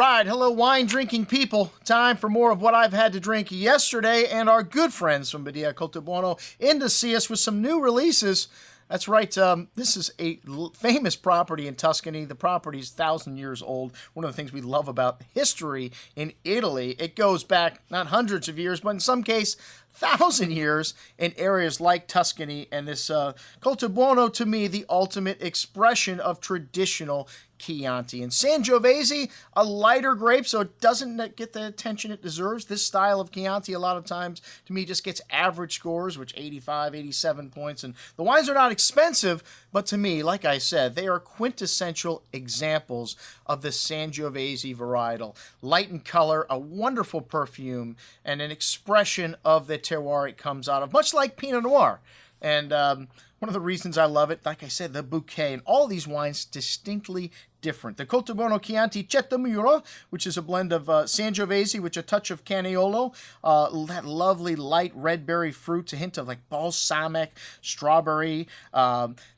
right, hello wine-drinking people. Time for more of what I've had to drink yesterday, and our good friends from Badia Coltibuono in to see us with some new releases. That's right, this is a famous property in Tuscany. The property is 1,000 years old. One of the things we love about history in Italy, it goes back not hundreds of years, but in some case, 1,000 years in areas like Tuscany. And this Coltibuono, to me, the ultimate expression of traditional Chianti. And Sangiovese, a lighter grape, so it doesn't get the attention it deserves. This style of Chianti, a lot of times, to me, just gets average scores, which 85, 87 points. And the wines are not expensive, but to me, like I said, they are quintessential examples of the Sangiovese varietal. Light in color, a wonderful perfume, and an expression of the terroir it comes out of, much like Pinot Noir. And one of the reasons I love it, like I said, the bouquet, and all these wines distinctly different. The Coltibuono Chianti Cetamuro, which is a blend of Sangiovese with a touch of Cannaiolo, that lovely light red berry fruit, a hint of like balsamic, strawberry.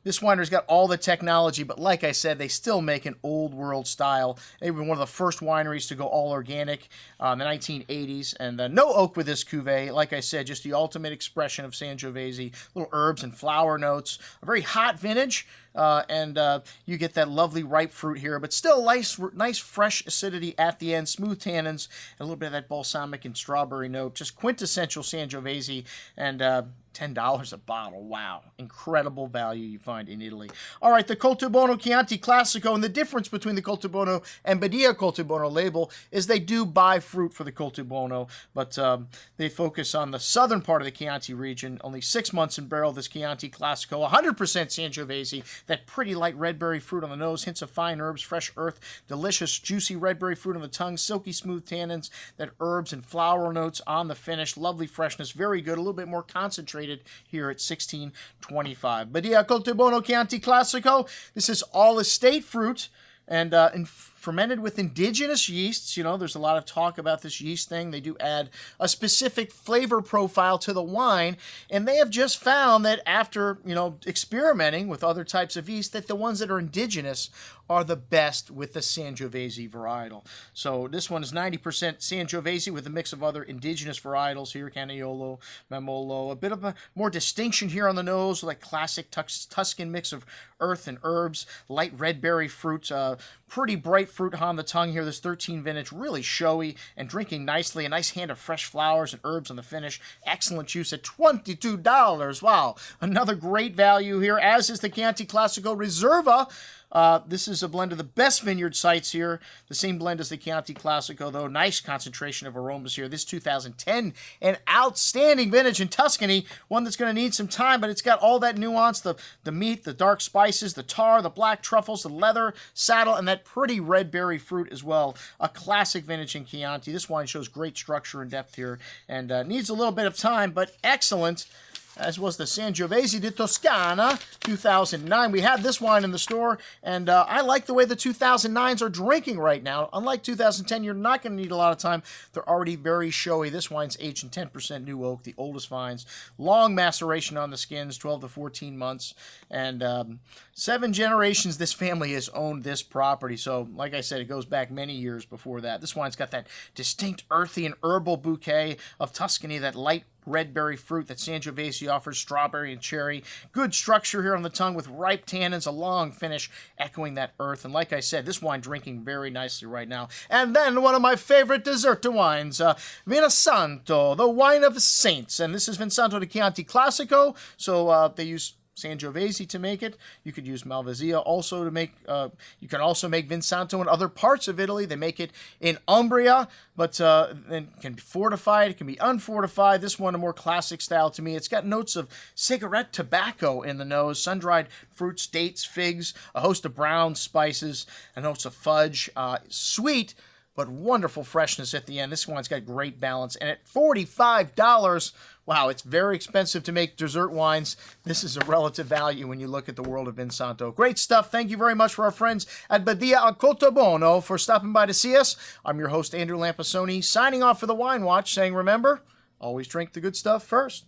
This winery's got all the technology, but like I said, they still make an old world style. They were one of the first wineries to go all organic in the 1980s, and no oak with this cuvee. Like I said, just the ultimate expression of Sangiovese, little herbs and flower notes, a very hot vintage. And you get that lovely ripe fruit here, but still nice fresh acidity at the end, smooth tannins, and a little bit of that balsamic and strawberry note. Just quintessential Sangiovese, and $10 a bottle. Wow. Incredible value you find in Italy. All right, the Coltibuono Chianti Classico, and the difference between the Coltibuono and Badia Coltibuono label is they do buy fruit for the Coltibuono, but they focus on the southern part of the Chianti region. Only 6 months in barrel, this Chianti Classico. 100% Sangiovese, that pretty light red berry fruit on the nose, hints of fine herbs, fresh earth, delicious juicy red berry fruit on the tongue, silky smooth tannins, that herbs and flower notes on the finish, lovely freshness, very good, a little bit more concentrated here at 1625. Badia Coltibuono Chianti Classico, this is all estate fruit, and fermented with indigenous yeasts. You know, there's a lot of talk about this yeast thing. They do add a specific flavor profile to the wine, and they have just found that after, experimenting with other types of yeast, that the ones that are indigenous are the best with the Sangiovese varietal. So this one is 90% Sangiovese with a mix of other indigenous varietals here, Cannaiolo, Memolo, a bit of a more distinction here on the nose, like classic Tuscan mix of earth and herbs, light red berry fruit, pretty bright fruit on the tongue here. This 13 vintage, really showy and drinking nicely. A nice hand of fresh flowers and herbs on the finish. Excellent juice at $22. Wow, another great value here, as is the Chianti Classico Reserva. This is a blend of the best vineyard sites here. The same blend as the Chianti Classico, though. Nice concentration of aromas here. This 2010, an outstanding vintage in Tuscany. One that's going to need some time, but it's got all that nuance. The meat, the dark spices, the tar, the black truffles, the leather, saddle, and that pretty red berry fruit as well. A classic vintage in Chianti. This wine shows great structure and depth here, and needs a little bit of time, but excellent. As was the Sangiovese di Toscana, 2009. We had this wine in the store, and I like the way the 2009s are drinking right now. Unlike 2010, you're not going to need a lot of time. They're already very showy. This wine's aged in 10% new oak, the oldest vines. Long maceration on the skins, 12 to 14 months. And 7 generations this family has owned this property. So, like I said, it goes back many years before that. This wine's got that distinct earthy and herbal bouquet of Tuscany, that light red berry fruit that Sangiovese offers, strawberry and cherry. Good structure here on the tongue with ripe tannins, a long finish echoing that earth. And like I said, this wine drinking very nicely right now. And then one of my favorite dessert wines, Vinsanto, the wine of saints. And this is Vinsanto di Chianti Classico. So they use Sangiovese to make it. You could use Malvasia also to make, you can also make Vinsanto in other parts of Italy. They make it in Umbria, but it can be fortified, it can be unfortified. This one, a more classic style to me. It's got notes of cigarette tobacco in the nose, sun-dried fruits, dates, figs, a host of brown spices, and notes of fudge. Sweet, but wonderful freshness at the end. This one's got great balance. And at $45, wow, it's very expensive to make dessert wines. This is a relative value when you look at the world of Vinsanto. Great stuff. Thank you very much for our friends at Badia Coltibuono for stopping by to see us. I'm your host, Andrew Lampasoni, signing off for the Wine Watch, saying, remember, always drink the good stuff first.